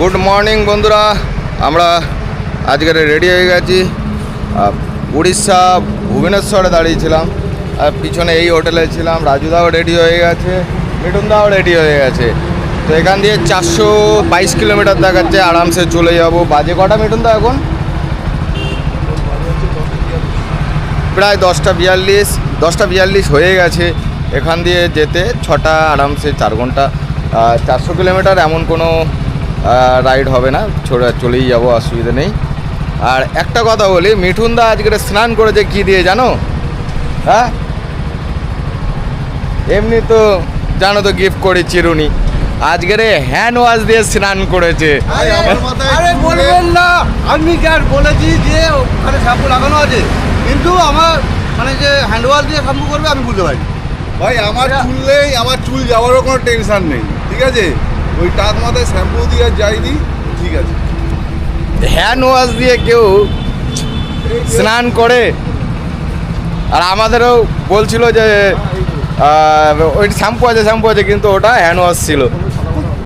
Good morning বন্ধুরা, আমরা আজকে রেডি হয়ে গেছি। উড়িষ্যা ভুবনেশ্বরে দাঁড়িয়েছিলাম, আর পিছনে এই হোটেলে ছিলাম। রাজুদাও রেডি হয়ে গেছে, মিঠুনদাও রেডি হয়ে গেছে। তো এখান দিয়ে 422 কিলোমিটার দেখাচ্ছে, আরামসে চলে যাব। বাজে কটা মিঠুনদা? এখন প্রায় 10টা 42 হয়ে গেছে। এখান দিয়ে যেতে 6টা আরামসে 4 ঘন্টা। 400 কিলোমিটার এমন কোনো রাইড হবে না, চলেই যাবো, অসুবিধা নেই। আর একটা কথা বলি, মিঠুনদা আজকে স্নান করেছে কি দিয়ে জানো? হ্যাঁ, এমনি তো জানো তো গিফট করে চিরুনি, আজকের হ্যান্ড ওয়াশ দিয়ে স্নান করেছে। আরে বলবেন না, আমি কি আর বলেছি যে ওখানে শ্যাম্পু লাগানো আছে, কিন্তু আমার মানে যে হ্যান্ড ওয়াশ দিয়ে শ্যাম্পু করবে আমি বুঝতে পারি। ভাই আমার চুল নেই, আমার চুল যাওয়ারও কোনো টেনশন নেই, ঠিক আছে? ওই টাক মাথায় শ্যাম্পু দিয়ে যাই দিই, ঠিক আছে। হ্যান্ড ওয়াশ দিয়ে কেউ স্নান করে? আর আমাদেরও বলছিল যে ওই শ্যাম্পু আছে, কিন্তু ওটা হ্যান্ড ওয়াশ ছিল।